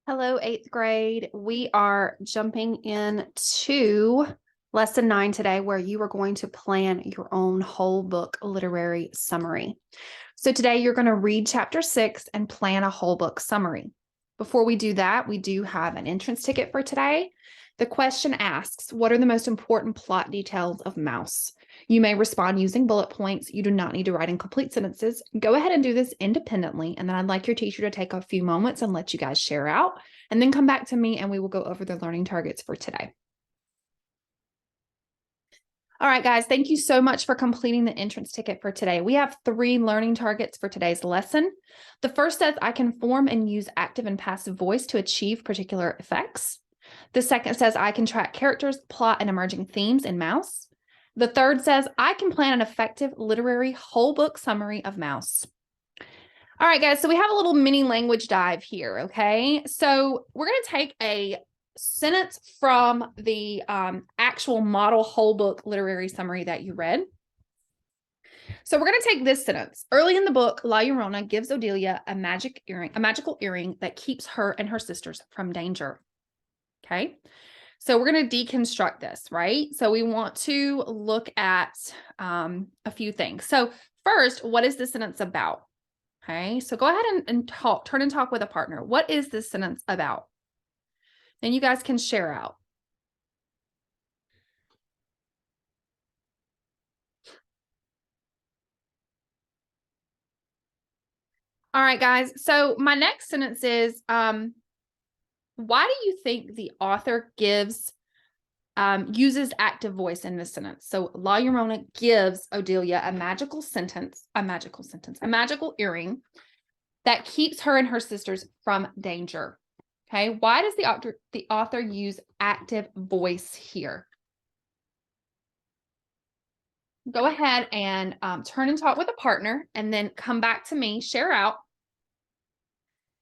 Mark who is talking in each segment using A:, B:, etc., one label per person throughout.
A: Hello, eighth grade. We are jumping into lesson 9 today, where you are going to plan your own whole book literary summary. So today you're going to read chapter 6 and plan a whole book summary. Before we do that, we do have an entrance ticket for today. The question asks, what are the most important plot details of Mouse? You may respond using bullet points. You do not need to write in complete sentences. Go ahead and do this independently, and then I'd like your teacher to take a few moments and let you guys share out, and then come back to me and we will go over the learning targets for today. All right, guys, thank you so much for completing the entrance ticket for today. We have 3 learning targets for today's lesson. The first says I can form and use active and passive voice to achieve particular effects. The second says I can track characters, plot, and emerging themes in Mouse. The third says I can plan an effective literary whole book summary of Mouse. All right, guys, so we have a little mini language dive here, okay? So we're going to take a sentence from the actual model whole book literary summary that you read. So we're going to take this sentence. Early in the book, La Llorona gives Odelia a magical earring that keeps her and her sisters from danger. Okay, so we're going to deconstruct this, right? So we want to look at a few things. So first, what is this sentence about? Okay, so go ahead and turn and talk with a partner. What is this sentence about? Then you guys can share out. All right, guys. So my next sentence is, why do you think the author uses active voice in this sentence? So La Llorona gives Odelia a magical earring that keeps her and her sisters from danger. Okay, why does the author use active voice here? Go ahead and turn and talk with a partner, and then come back to me, share out.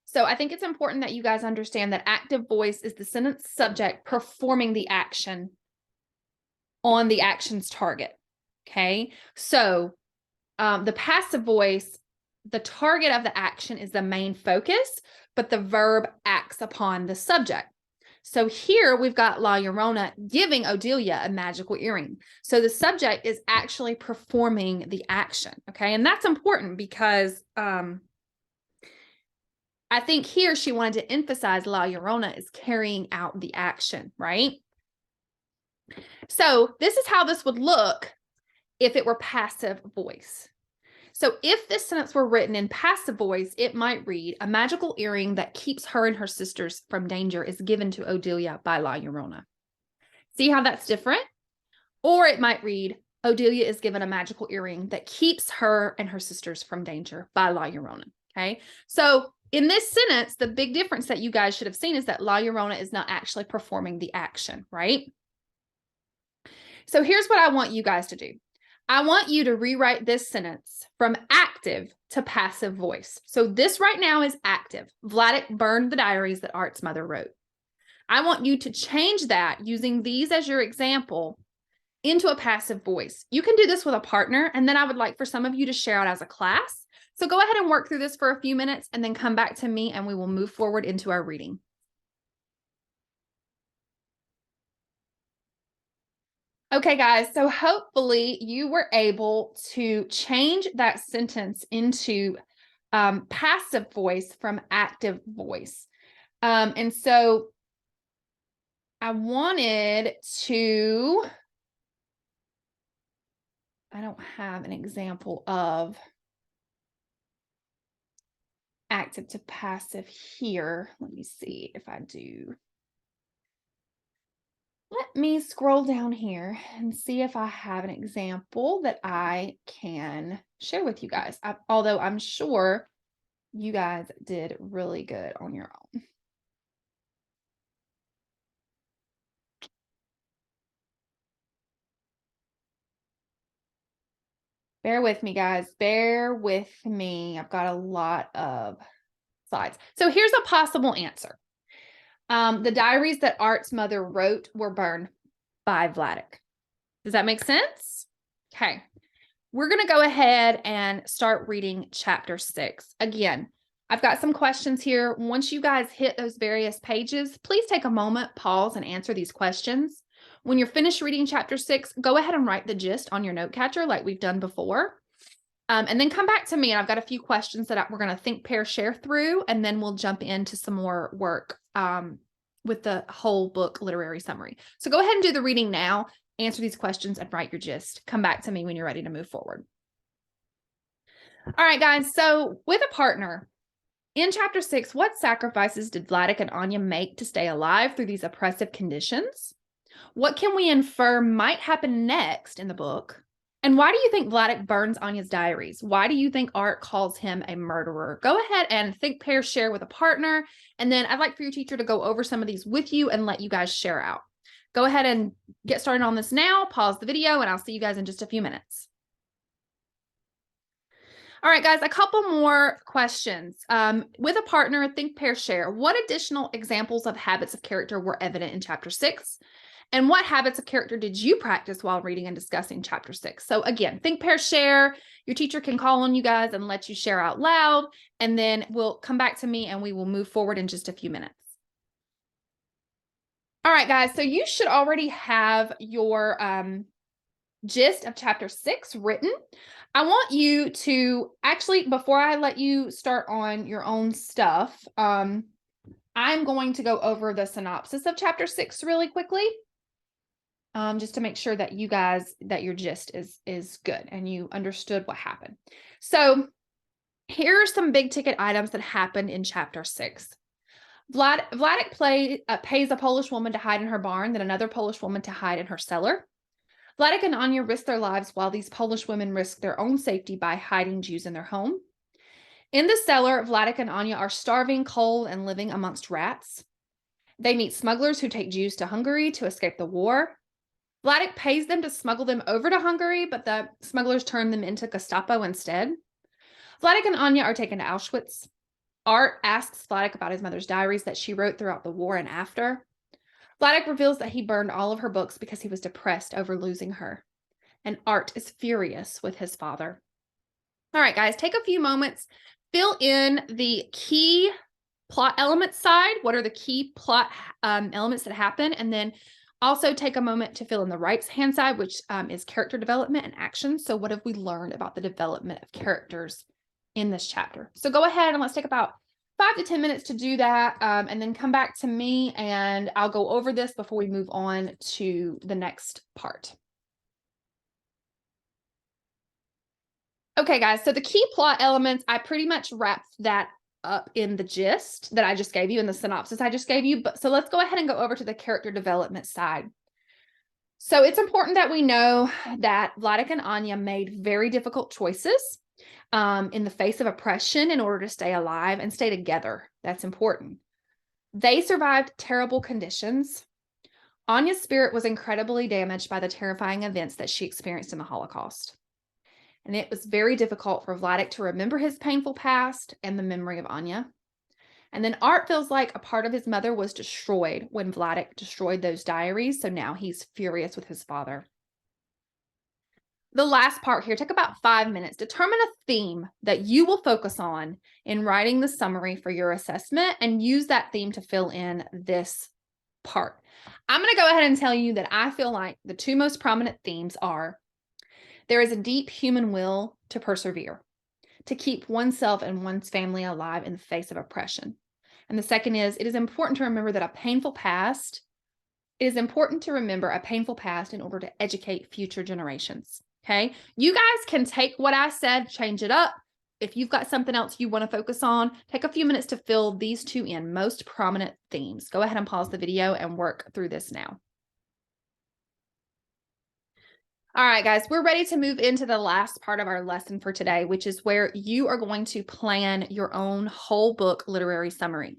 A: So I think it's important that you guys understand that active voice is the sentence subject performing the action on the action's target. Okay, so the passive voice, the target of the action is the main focus, but the verb acts upon the subject. So here we've got La Llorona giving Odelia a magical earring. So the subject is actually performing the action. Okay, and that's important because I think here she wanted to emphasize La Llorona is carrying out the action, right? So this is how this would look if it were passive voice. So if this sentence were written in passive voice, it might read, a magical earring that keeps her and her sisters from danger is given to Odelia by La Llorona. See how that's different? Or it might read, Odelia is given a magical earring that keeps her and her sisters from danger by La Llorona. Okay, so in this sentence, the big difference that you guys should have seen is that La Llorona is not actually performing the action, right? So here's what I want you guys to do. I want you to rewrite this sentence from active to passive voice. So this right now is active. Vladik burned the diaries that Art's mother wrote. I want you to change that using these as your example into a passive voice. You can do this with a partner, and then I would like for some of you to share out as a class. So go ahead and work through this for a few minutes and then come back to me and we will move forward into our reading. Okay, guys, so hopefully you were able to change that sentence into passive voice from active voice. And so I wanted to, I don't have an example of active to passive here. Let me see if I do. Let me scroll down here and see if I have an example that I can share with you guys. Although I'm sure you guys did really good on your own. Bear with me, guys. Bear with me. I've got a lot of slides. So here's a possible answer. The diaries that Art's mother wrote were burned by Vladik. Does that make sense? Okay. We're going to go ahead and start reading chapter 6. Again, I've got some questions here. Once you guys hit those various pages, please take a moment, pause, and answer these questions. When you're finished reading chapter 6, go ahead and write the gist on your note catcher like we've done before. And then come back to me, and I've got a few questions that we're going to think, pair, share through, and then we'll jump into some more work with the whole book literary summary. So go ahead and do the reading now, answer these questions, and write your gist. Come back to me when you're ready to move forward. All right, guys. So with a partner, in chapter 6, what sacrifices did Vladek and Anya make to stay alive through these oppressive conditions? What can we infer might happen next in the book? And why do you think Vladek burns Anya's diaries? Why do you think Art calls him a murderer? Go ahead and think, pair, share with a partner. And then I'd like for your teacher to go over some of these with you and let you guys share out. Go ahead and get started on this now. Pause the video, and I'll see you guys in just a few minutes. All right, guys, a couple more questions. With a partner, think, pair, share. What additional examples of habits of character were evident in chapter 6? And what habits of character did you practice while reading and discussing chapter 6? So again, think, pair, share. Your teacher can call on you guys and let you share out loud, and then we'll come back to me and we will move forward in just a few minutes. All right, guys, so you should already have your gist of chapter 6 written. I want you to actually, before I let you start on your own stuff, I'm going to go over the synopsis of chapter 6 really quickly. Just to make sure that you guys, that your gist is good and you understood what happened. So here are some big ticket items that happened in chapter 6. Vladek pays a Polish woman to hide in her barn, then another Polish woman to hide in her cellar. Vladek and Anya risk their lives while these Polish women risk their own safety by hiding Jews in their home. In the cellar, Vladek and Anya are starving, cold, and living amongst rats. They meet smugglers who take Jews to Hungary to escape the war. Vladek pays them to smuggle them over to Hungary, but the smugglers turn them into Gestapo instead. Vladek and Anya are taken to Auschwitz. Art asks Vladek about his mother's diaries that she wrote throughout the war and after. Vladek reveals that he burned all of her books because he was depressed over losing her. And Art is furious with his father. All right, guys, take a few moments, fill in the key plot elements side. What are the key plot elements that happen? And then also take a moment to fill in the right-hand side, which is character development and action. So what have we learned about the development of characters in this chapter? So go ahead and let's take about 5 to 10 minutes to do that, and then come back to me and I'll go over this before we move on to the next part. Okay, guys, so the key plot elements, I pretty much wrapped that up in the gist that I just gave you, in the synopsis I just gave you. But so let's go ahead and go over to the character development side. So it's important that we know that Vladek and Anya made very difficult choices in the face of oppression in order to stay alive and stay together. That's important. They survived terrible conditions. Anya's spirit was incredibly damaged by the terrifying events that she experienced in the Holocaust. And it was very difficult for Vladek to remember his painful past and the memory of Anya. And then Art feels like a part of his mother was destroyed when Vladek destroyed those diaries. So now he's furious with his father. The last part here, take about 5 minutes. Determine a theme that you will focus on in writing the summary for your assessment and use that theme to fill in this part. I'm going to go ahead and tell you that I feel like the two most prominent themes are: there is a deep human will to persevere, to keep oneself and one's family alive in the face of oppression. And the second is, it is important to remember that it is important to remember a painful past in order to educate future generations. Okay. You guys can take what I said, change it up. If you've got something else you want to focus on, take a few minutes to fill these two in, most prominent themes. Go ahead and pause the video and work through this now. All right, guys, we're ready to move into the last part of our lesson for today, which is where you are going to plan your own whole book literary summary.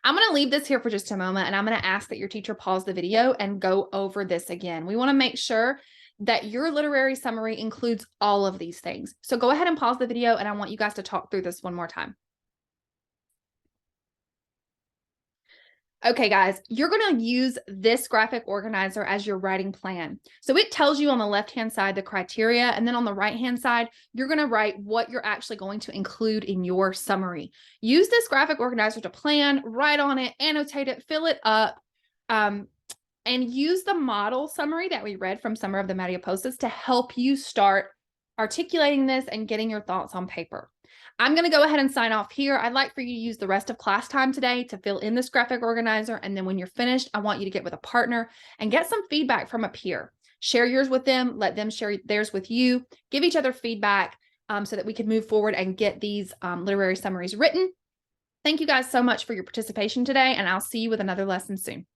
A: I'm going to leave this here for just a moment, and I'm going to ask that your teacher pause the video and go over this again. We want to make sure that your literary summary includes all of these things. So go ahead and pause the video, and I want you guys to talk through this one more time. Okay, guys, you're going to use this graphic organizer as your writing plan. So it tells you on the left-hand side the criteria, and then on the right-hand side, you're going to write what you're actually going to include in your summary. Use this graphic organizer to plan, write on it, annotate it, fill it up, and use the model summary that we read from Summer of the Mariposas to help you start articulating this and getting your thoughts on paper. I'm going to go ahead and sign off here. I'd like for you to use the rest of class time today to fill in this graphic organizer. And then when you're finished, I want you to get with a partner and get some feedback from a peer. Share yours with them, let them share theirs with you, give each other feedback so that we can move forward and get these literary summaries written. Thank you guys so much for your participation today, and I'll see you with another lesson soon.